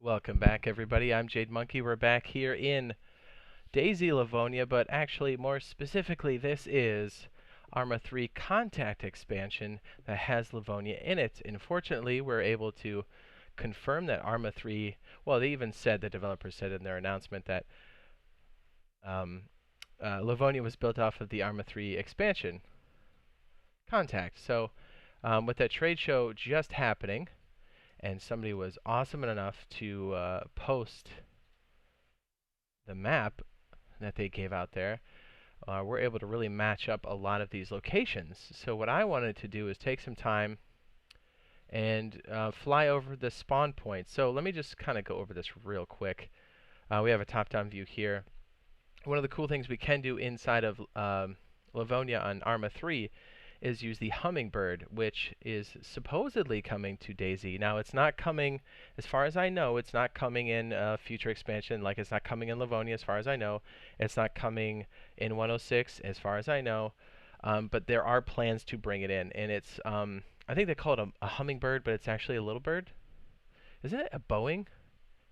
Welcome back, everybody. I'm Jade Monkey. We're back here in DayZ Livonia, but actually, more specifically, this is Arma 3 Contact expansion that has Livonia in it. Unfortunately, we're able to confirm that Arma 3, well, they even said, the developers said in their announcement that um, Livonia was built off of the Arma 3 expansion, Contact. So, with that trade show just happening, and somebody was awesome enough to post the map that they gave out there, we're able to really match up a lot of these locations. So what I wanted to do is take some time and fly over the spawn points. So let me just kind of go over this real quick. We have a top-down view here. One of the cool things we can do inside of Livonia on Arma 3 is use the Hummingbird, which is supposedly coming to DayZ. Now, it's not coming, as far as I know, it's not coming in future expansion, like it's not coming in Livonia, as far as I know. It's not coming in 106, as far as I know. But there are plans to bring it in, and it's, I think they call it a Hummingbird, but it's actually a little bird. Isn't it a Boeing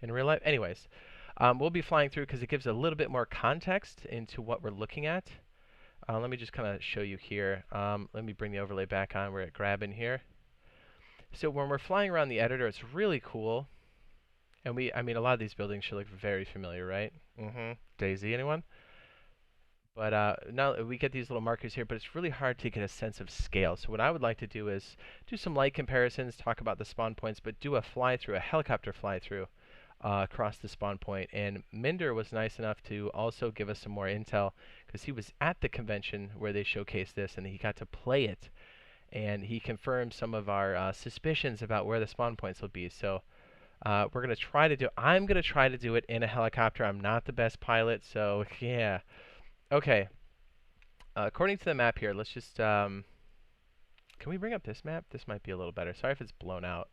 in real life? Anyways, we'll be flying through because it gives a little bit more context into what we're looking at. Let me just kind of show you here. Let me bring the overlay back on. We're at grab in here. So when we're flying around the editor, it's really cool. And I mean, a lot of these buildings should look very familiar, right? DayZ, anyone? But now we get these little markers here, but it's really hard to get a sense of scale. So what I would like to do is do some light comparisons, talk about the spawn points, but do a fly-through, a helicopter fly-through across the spawn point. And Minder was nice enough to also give us some more intel because he was at the convention where they showcased this and he got to play it. And he confirmed some of our suspicions about where the spawn points will be. So we're going to try to do, I'm going to try to do it in a helicopter. I'm not the best pilot, so yeah. Okay. According to the map here, let's just, can we bring up this map? This might be a little better. Sorry if it's blown out.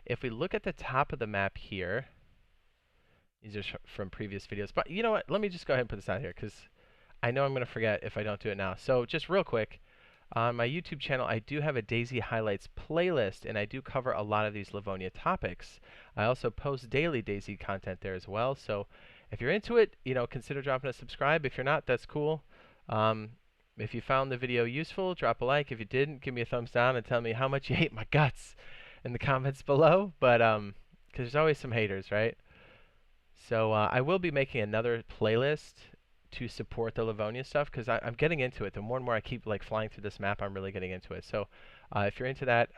If we look at the top of the map here, these are from previous videos. But you know what? Let me just go ahead and put this out here because I know I'm going to forget if I don't do it now. So just real quick, on my YouTube channel, I do have a DayZ Highlights playlist, and I do cover a lot of these Livonia topics. I also post daily DayZ content there as well. So if you're into it, you know, consider dropping a subscribe. If you're not, that's cool. If you found the video useful, drop a like. If you didn't, give me a thumbs down and tell me how much you hate my guts in the comments below. But because there's always some haters, right? So I will be making another playlist to support the Livonia stuff because I'm getting into it. The more and more I keep like flying through this map, I'm really getting into it. So if you're into that,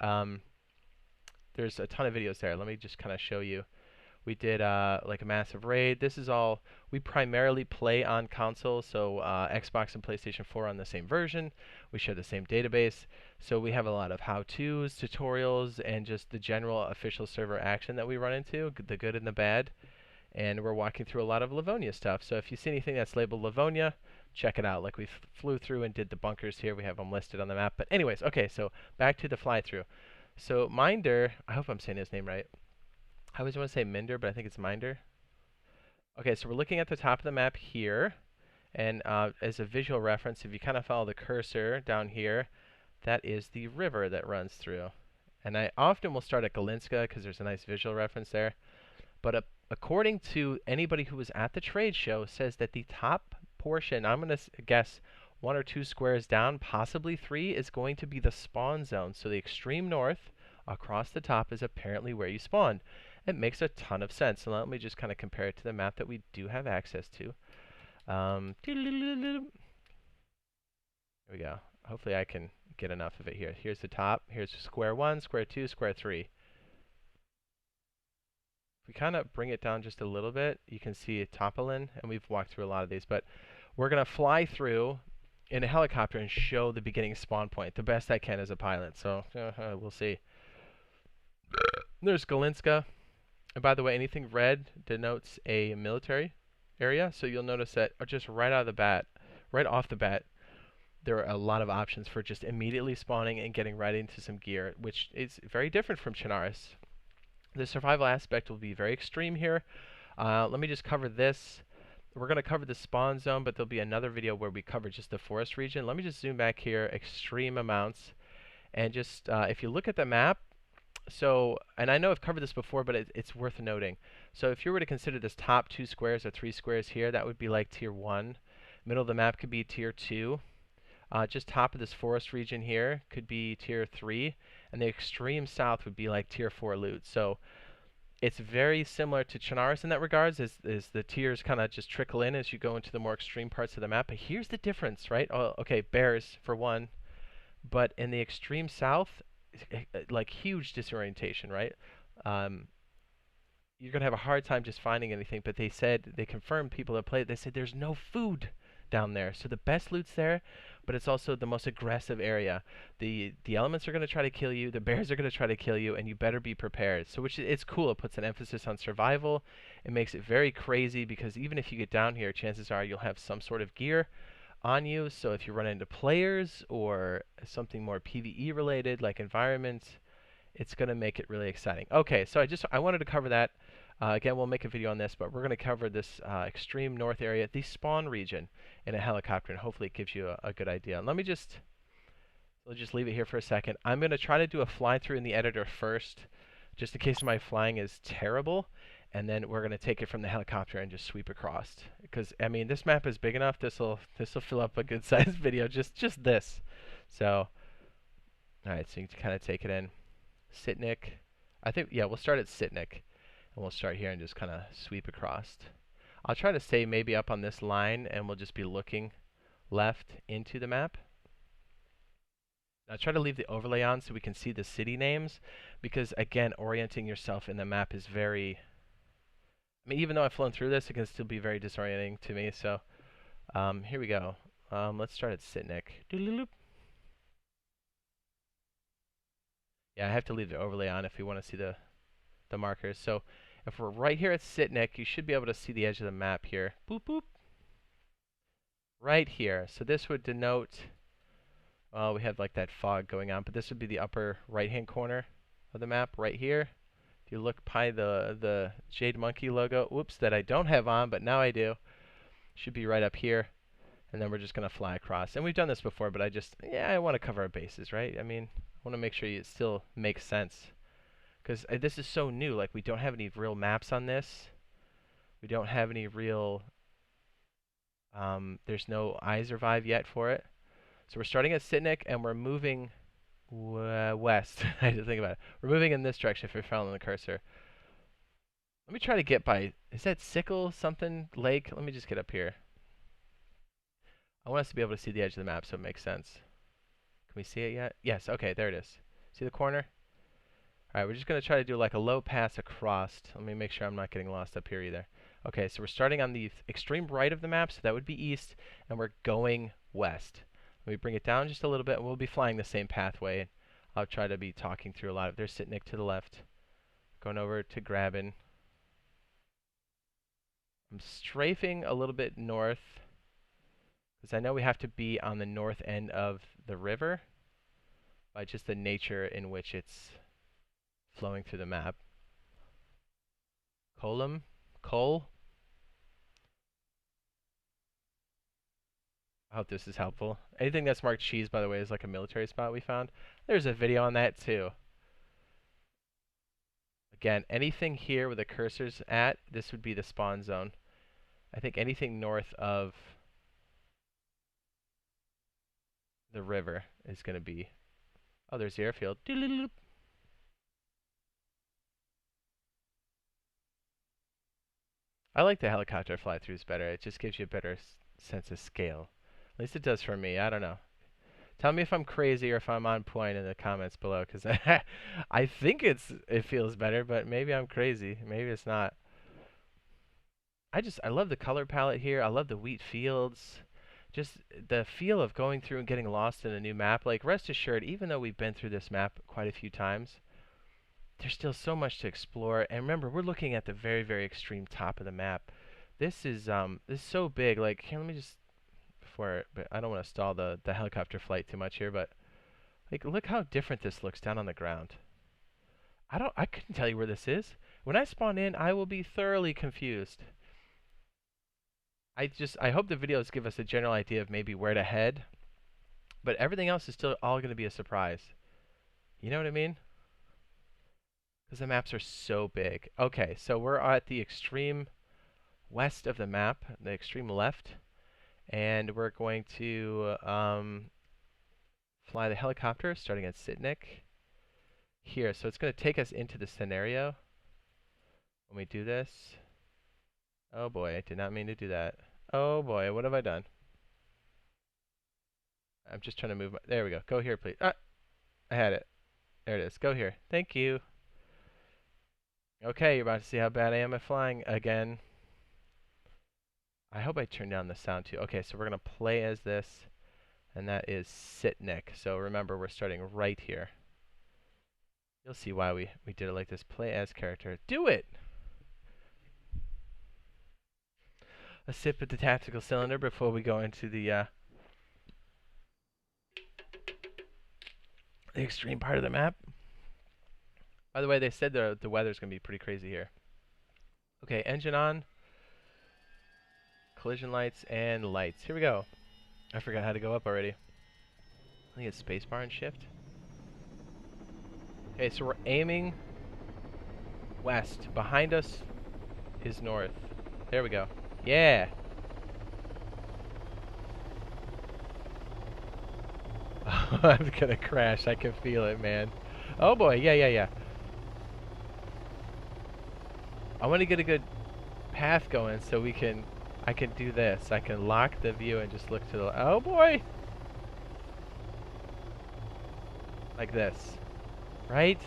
there's a ton of videos there. Let me just kind of show you. We did like a massive raid. This is all, we primarily play on console, so Xbox and PlayStation 4 on the same version. We share the same database. So we have a lot of how-tos, tutorials, and just the general official server action that we run into, the good and the bad. And we're walking through a lot of Livonia stuff. So if you see anything that's labeled Livonia, check it out. Like we flew through and did the bunkers here. We have them listed on the map. But anyways, okay, so back to the fly-through. So Minder, I hope I'm saying his name right. I always want to say Minder, but I think it's Minder. Okay, so we're looking at the top of the map here. And as a visual reference, if you kind of follow the cursor down here, that is the river that runs through. And I often will start at Galinska because there's a nice visual reference there. But according to anybody who was at the trade show, says that the top portion, I'm going to guess 1 or 2 squares down, possibly 3, is going to be the spawn zone. So the extreme north across the top is apparently where you spawn. It makes a ton of sense. So let me just kind of compare it to the map that we do have access to. Here we go. Hopefully I can get enough of it here. Here's the top. Here's square 1, square 2, square 3. If we kind of bring it down just a little bit, you can see Topolin, and we've walked through a lot of these, but we're going to fly through in a helicopter and show the beginning spawn point the best I can as a pilot. So we'll see. There's Galinska. And by the way, anything red denotes a military area. So you'll notice that just right off the bat, there are a lot of options for just immediately spawning and getting right into some gear, which is very different from Chernarus. The survival aspect will be very extreme here. Let me just cover this. We're going to cover the spawn zone, but there'll be another video where we cover just the forest region. Let me just zoom back here, extreme amounts. And just, if you look at the map, So, and I know I've covered this before, but it's worth noting. So if you were to consider this top 2 squares or 3 squares here, that would be like tier 1. Middle of the map could be tier 2. Just top of this forest region here could be tier 3. And the extreme south would be like tier 4 loot. So it's very similar to Chernarus in that regards, is the tiers kind of just trickle in as you go into the more extreme parts of the map. But here's the difference, right? Oh, okay, bears for one. But in the extreme south, like huge disorientation, right? Um, you're gonna have a hard time just finding anything. But they said they confirmed people that played. They said there's no food down there, so the best loot's there, but it's also the most aggressive area. The elements are gonna try to kill you. The bears are gonna try to kill you, and you better be prepared. So which it's cool. It puts an emphasis on survival. It makes it very crazy because even if you get down here, chances are you'll have some sort of gear on you. So if you run into players or something more PvE related like environments, it's going to make it really exciting. Okay, so I wanted to cover that. Again, we'll make a video on this, but we're going to cover this extreme north area, the spawn region, in a helicopter, and hopefully it gives you a good idea. And we'll just leave it here for a second. I'm going to try to do a fly through in the editor first, just in case my flying is terrible. And then we're going to take it from the helicopter and just sweep across. Because, I mean, this map is big enough. This'll fill up a good-sized video, just this. So, all right, so you can kind of take it in. Sitnik. I think, yeah, we'll start at Sitnik. And we'll start here and just kind of sweep across. I'll try to stay maybe up on this line, and we'll just be looking left into the map. Now try to leave the overlay on so we can see the city names, because, again, orienting yourself in the map is very... I mean, even though I've flown through this, it can still be very disorienting to me. So here we go. Let's start at Sitnik. Yeah, I have to leave the overlay on if we want to see the markers. So if we're right here at Sitnik, you should be able to see the edge of the map here. Boop, boop. Right here. So this would denote, well, we have like that fog going on, but this would be the upper right-hand corner of the map right here. If you look by the Jade Monkey logo, whoops, that I don't have on, but now I do, should be right up here. And then we're just going to fly across. And we've done this before, but I want to cover our bases, right? I mean, I want to make sure it still makes sense. Because this is so new. Like, we don't have any real maps on this. We don't have any real... there's no iSurvive yet for it. So we're starting at Sitnik, and we're moving... west. I had to think about it. We're moving in this direction if you're following the cursor. Let me try to get by. Is that Sickle something lake? Let me just get up here. I want us to be able to see the edge of the map so it makes sense. Can we see it yet? Yes. Okay, there it is. See the corner? All right, we're just going to try to do like a low pass across. Let me make sure I'm not getting lost up here either. Okay, so we're starting on the extreme right of the map, so that would be east, and we're going west. Let me bring it down just a little bit, and we'll be flying the same pathway. I'll try to be talking through a lot of... There's Sitnik to the left. Going over to Graben. I'm strafing a little bit north, because I know we have to be on the north end of the river by just the nature in which it's flowing through the map. Cole. I hope this is helpful. Anything that's marked cheese, by the way, is like a military spot we found. There's a video on that too. Again, anything here where the cursor's at, this would be the spawn zone. I think anything north of the river is going to be... Oh, there's the airfield. I like the helicopter fly-throughs better. It just gives you a better sense of scale. At least it does for me. I don't know. Tell me if I'm crazy or if I'm on point in the comments below, because I think it feels better, but maybe I'm crazy. Maybe it's not. I love the color palette here. I love the wheat fields. Just the feel of going through and getting lost in a new map. Like, rest assured, even though we've been through this map quite a few times, there's still so much to explore. And remember, we're looking at the very, very extreme top of the map. This is so big. Like, here, let me just... but I don't want to stall the helicopter flight too much here, but like, look how different this looks down on the ground. I couldn't tell you where this is. When I spawn in, I will be thoroughly confused. I hope the videos give us a general idea of maybe where to head, but everything else is still all going to be a surprise. You know what I mean? because the maps are so big. Okay, so we're at the extreme west of the map, the extreme left, and we're going to fly the helicopter starting at Sitnik here. So it's going to take us into the scenario when we do this. Oh boy, I did not mean to do that. Oh boy, what have I done? I'm just trying to move. There we go. Go here, please. Ah, I had it. There it is. Go here. Thank you. Okay, you're about to see how bad I am at flying again. I hope I turned down the sound too. Okay, so we're going to play as this, and that is Sitnik. So remember, we're starting right here. You'll see why we did it like this. Play as character. Do it! A sip at the tactical cylinder before we go into the extreme part of the map. By the way, they said the weather's going to be pretty crazy here. Okay, engine on. Collision lights and lights. Here we go. I forgot how to go up already. I think it's spacebar and shift. Okay, so we're aiming west. Behind us is north. There we go. Yeah! I'm gonna crash. I can feel it, man. Oh boy, yeah. I want to get a good path going so I can do this. I can lock the view and just look to the... Oh boy! Like this. Right?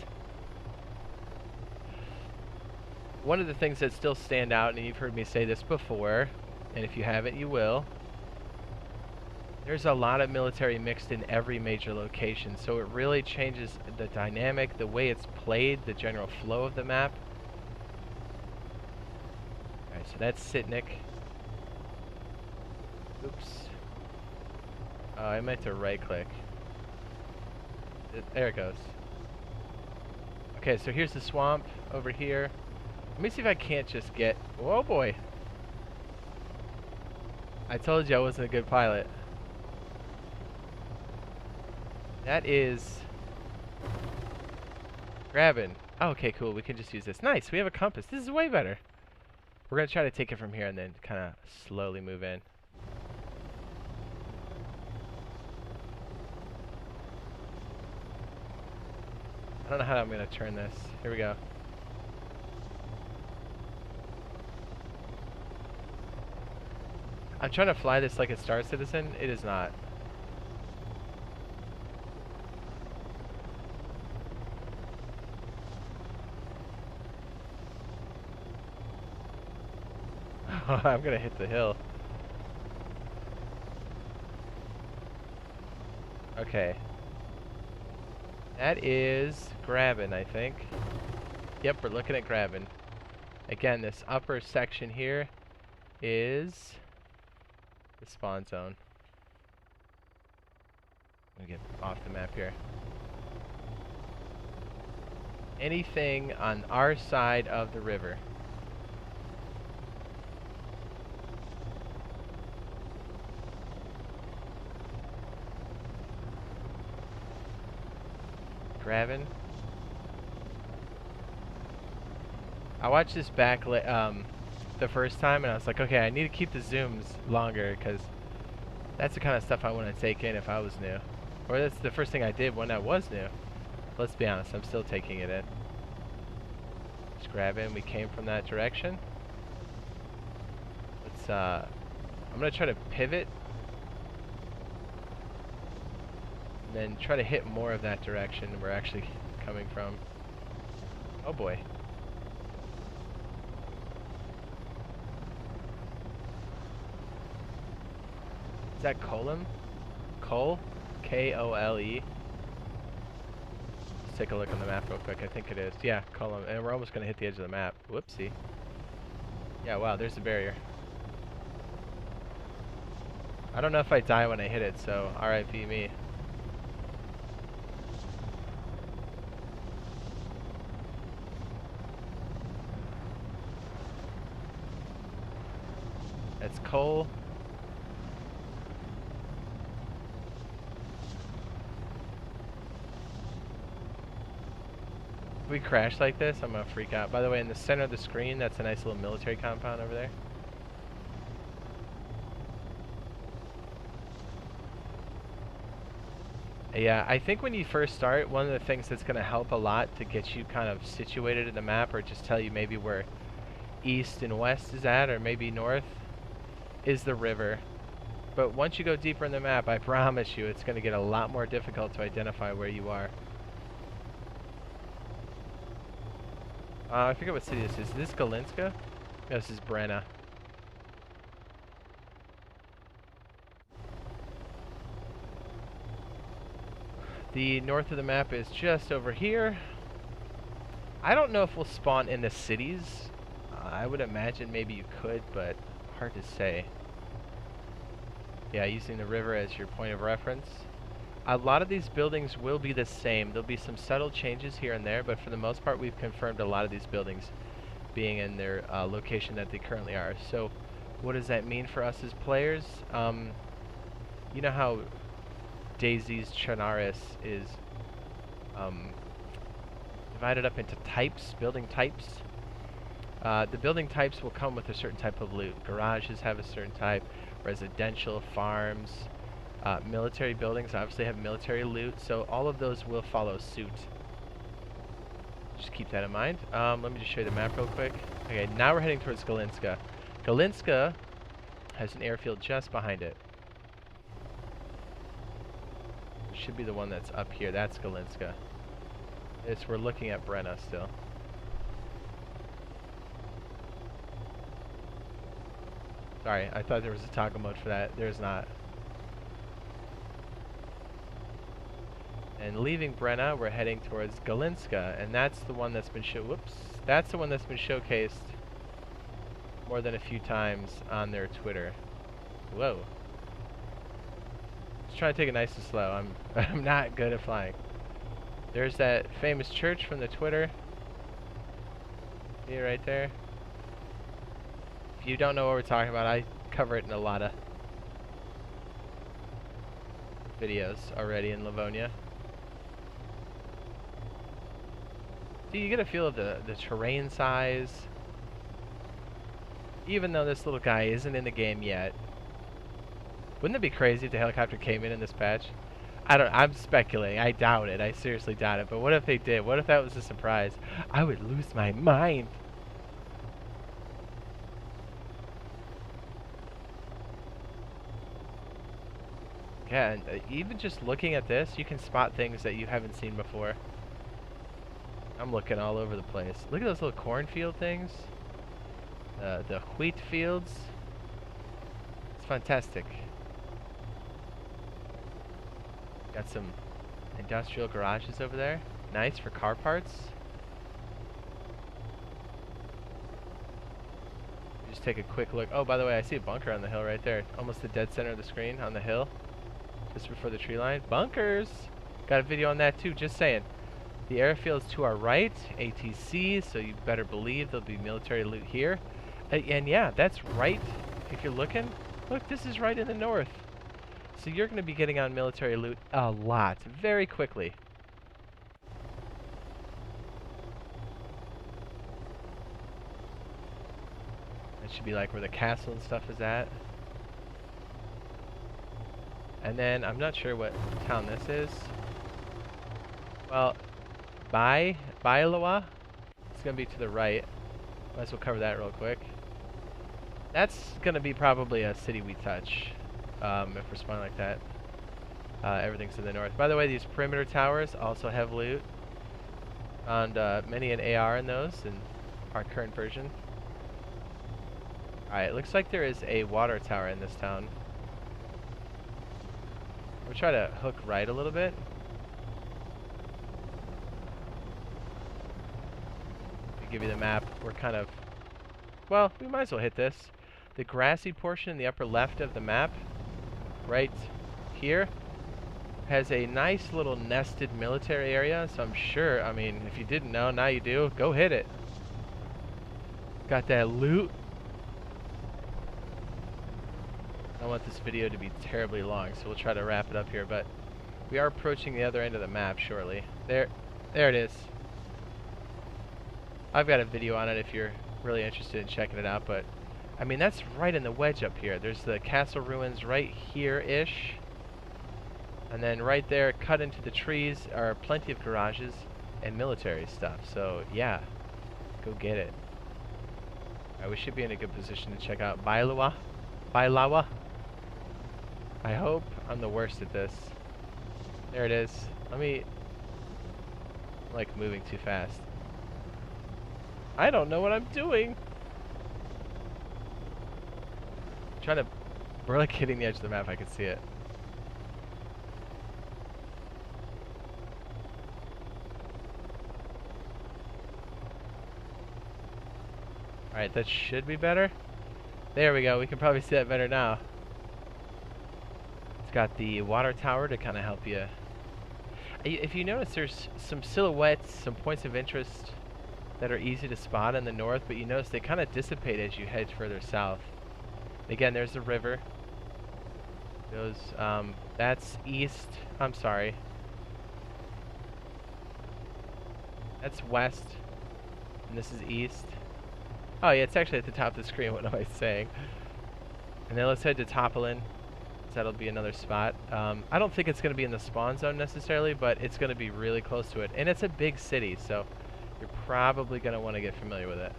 One of the things that still stand out, and you've heard me say this before, and if you haven't, you will. There's a lot of military mixed in every major location, so it really changes the dynamic, the way it's played, the general flow of the map. Alright, so that's Sitnik. Oops. I meant to right click. There it goes. Okay, so here's the swamp over here. Let me see if I can't just get... Oh boy! I told you I wasn't a good pilot. That is... grabbing. Oh, okay, cool. We can just use this. Nice! We have a compass. This is way better. We're going to try to take it from here and then kind of slowly move in. I don't know how I'm going to turn this. Here we go. I'm trying to fly this like a Star Citizen. It is not. I'm going to hit the hill. Okay. That is grabbing, I think. Yep, we're looking at grabbing. Again, this upper section here is the spawn zone. Let me get off the map here. Anything on our side of the river. Grabbing. I watched this back the first time and I was like, okay, I need to keep the zooms longer because that's the kind of stuff I want to take in if I was new. Or that's the first thing I did when I was new. Let's be honest, I'm still taking it in. Just grabbing. We came from that direction. Let's I'm gonna try to pivot and then try to hit more of that direction we're actually coming from. Oh boy. Is that Colum? Cole? K-O-L-E? Let's take a look on the map real quick. I think it is. Yeah, Colum. And we're almost going to hit the edge of the map. Whoopsie. Yeah, wow, there's the barrier. I don't know if I die when I hit it, so RIP me. That's Cole. If we crash like this, I'm gonna freak out. By the way, in the center of the screen, that's a nice little military compound over there. Yeah, I think when you first start, one of the things that's gonna help a lot to get you kind of situated in the map, or just tell you maybe where east and west is at, or maybe north, is the river. But once you go deeper in the map, I promise you, it's gonna get a lot more difficult to identify where you are. I forget what city this is. Is this Galinska? No, this is Brenna. The north of the map is just over here. I don't know if we'll spawn in the cities. I would imagine maybe you could, but hard to say. Yeah, using the river as your point of reference. A lot of these buildings will be the same. There'll be some subtle changes here and there, but for the most part, we've confirmed a lot of these buildings being in their location that they currently are. So, what does that mean for us as players? You know how DayZ's Chernarus is divided up into types, building types? The building types will come with a certain type of loot. Garages have a certain type, residential, farms, military buildings obviously have military loot, so all of those will follow suit. Just keep that in mind. Let me just show you the map real quick. Okay, now we're heading towards Galinska. Galinska has an airfield just behind it. It should be the one that's up here. That's Galinska. We're looking at Brenna still. Sorry, I thought there was a toggle mode for that. There's not. And leaving Brenna, we're heading towards Galinska, and that's the one that's been that's the one that's been showcased more than a few times on their Twitter. Whoa. Just trying to take it nice and slow. I'm not good at flying. There's that famous church from the Twitter. See it right there? If you don't know what we're talking about, I cover it in a lot of videos already in Livonia. So you get a feel of the terrain size. Even though this little guy isn't in the game yet. Wouldn't it be crazy if the helicopter came in this patch? I'm speculating. I doubt it. I seriously doubt it. But what if they did? What if that was a surprise? I would lose my mind. Yeah, and even just looking at this, you can spot things that you haven't seen before. I'm looking all over the place. Look at those little cornfield things. The wheat fields. It's fantastic. Got some industrial garages over there. Nice for car parts. Just take a quick look. Oh, by the way, I see a bunker on the hill right there. Almost the dead center of the screen on the hill. Just before the tree line. Bunkers! Got a video on that too, just saying. The airfield's to our right, ATC, so you better believe there'll be military loot here. And yeah, that's right. If you're looking, look, this is right in the north. So you're going to be getting on military loot a lot, very quickly. That should be like where the castle and stuff is at. And then, I'm not sure what town this is. Well, Bailawa. It's going to be to the right. Might as well cover that real quick. That's going to be probably a city we touch. If we're spawning like that. Everything's to the north. By the way, these perimeter towers also have loot. Found many an AR in those in our current version. Alright, looks like there is a water tower in this town. We'll try to hook right a little bit. Give you the map. We're kind of, well, we might as well hit this. The grassy portion in the upper left of the map, right here, has a nice little nested military area. So I'm sure, I mean, if you didn't know, now you do. Go hit it. Got that loot. I don't want this video to be terribly long, so we'll try to wrap it up here. But we are approaching the other end of the map shortly. There it is. I've got a video on it if you're really interested in checking it out, but I mean, that's right in the wedge up here. There's the castle ruins right here-ish. And then right there, cut into the trees, are plenty of garages and military stuff. So, yeah, go get it. Alright, we should be in a good position to check out Bailawa. I hope I'm the worst at this. There it is. Let me... I'm, like, moving too fast. I don't know what I'm doing. We're like hitting the edge of the map. I can see it. Alright, that should be better. There we go. We can probably see that better now. It's got the water tower to kind of help you. If you notice, there's some silhouettes, some points of interest that are easy to spot in the north, but you notice they kind of dissipate as you head further south. Again, there's the river. Goes, that's east. I'm sorry. That's west. And this is east. Oh yeah, it's actually at the top of the screen. What am I saying? And then let's head to Topolin. That'll be another spot. I don't think it's going to be in the spawn zone necessarily, but it's going to be really close to it. And it's a big city, so you're probably going to want to get familiar with it.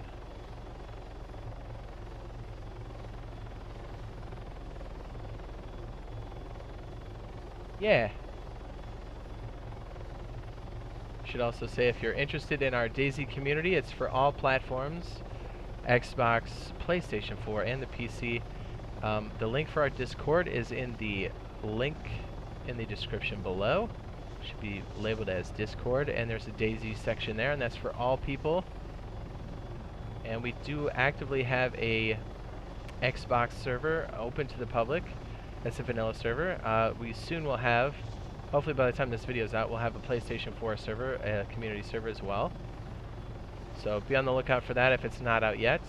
Yeah. Should also say, if you're interested in our DayZ community, it's for all platforms, Xbox, PlayStation 4, and the PC. The link for our Discord is in the link in the description below. Should be labeled as Discord, and there's a DayZ section there, and that's for all people. And we do actively have a Xbox server open to the public. That's a vanilla server. We soon will have, hopefully by the time this video is out, we'll have a PlayStation 4 server, a community server as well. So be on the lookout for that if it's not out yet.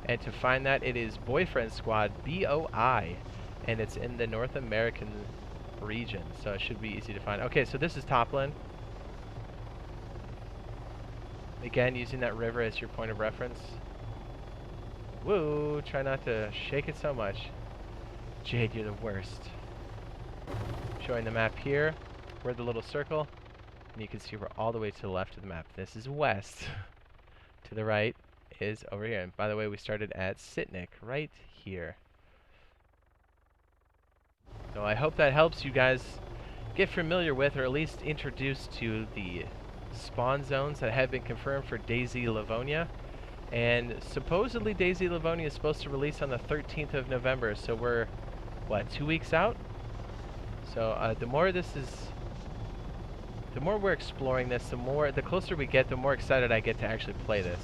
And to find that, it is BoiFriendSquad, BOI, and it's in the North American region, so it should be easy to find. Okay, so this is Topolin. Again, using that river as your point of reference. Woo! Try not to shake it so much. Jade, you're the worst. Showing the map here. We're the little circle, and you can see we're all the way to the left of the map. This is west. To the right is over here. And by the way, we started at Sitnik, right here. So I hope that helps you guys get familiar with, or at least introduced to, the spawn zones that have been confirmed for DayZ Livonia. And supposedly DayZ Livonia is supposed to release on the 13th of November, so we're, what, 2 weeks out? So the more we're exploring this, the closer we get, the more excited I get to actually play this.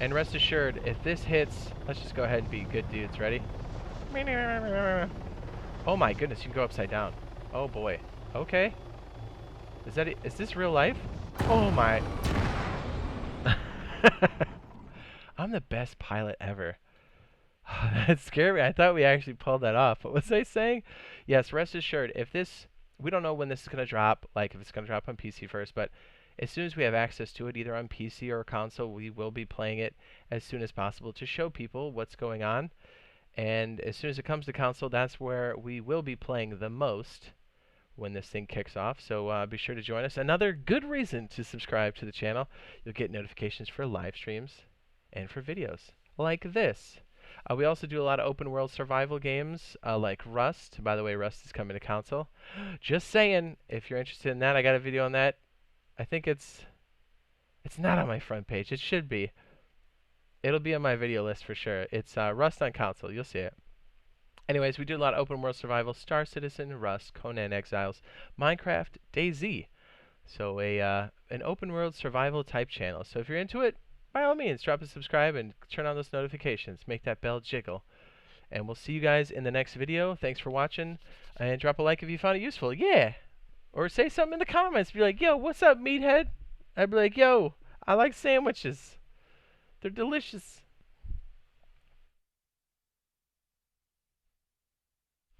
And rest assured, if this hits, let's just go ahead and be good dudes. Ready? Oh my goodness, you can go upside down. Oh boy. Okay. Is this real life? Oh my. I'm the best pilot ever. That scared me. I thought we actually pulled that off. What was I saying? Yes, rest assured, if this, we don't know when this is going to drop, like if it's going to drop on PC first, but as soon as we have access to it, either on PC or console, we will be playing it as soon as possible to show people what's going on. And as soon as it comes to console, that's where we will be playing the most when this thing kicks off. So be sure to join us. Another good reason to subscribe to the channel. You'll get notifications for live streams and for videos like this. We also do a lot of open world survival games like Rust. By the way, Rust is coming to console. Just saying, if you're interested in that, I got a video on that. I think it's not on my front page. It should be. It'll be on my video list for sure. It's Rust on console. You'll see it. Anyways, we do a lot of open world survival: Star Citizen, Rust, Conan Exiles, Minecraft, DayZ. So an open world survival type channel. So if you're into it, by all means, drop a subscribe and turn on those notifications. Make that bell jiggle. And we'll see you guys in the next video. Thanks for watching. And drop a like if you found it useful. Yeah. Or say something in the comments. Be like, yo, what's up, meathead? I'd be like, yo, I like sandwiches. They're delicious.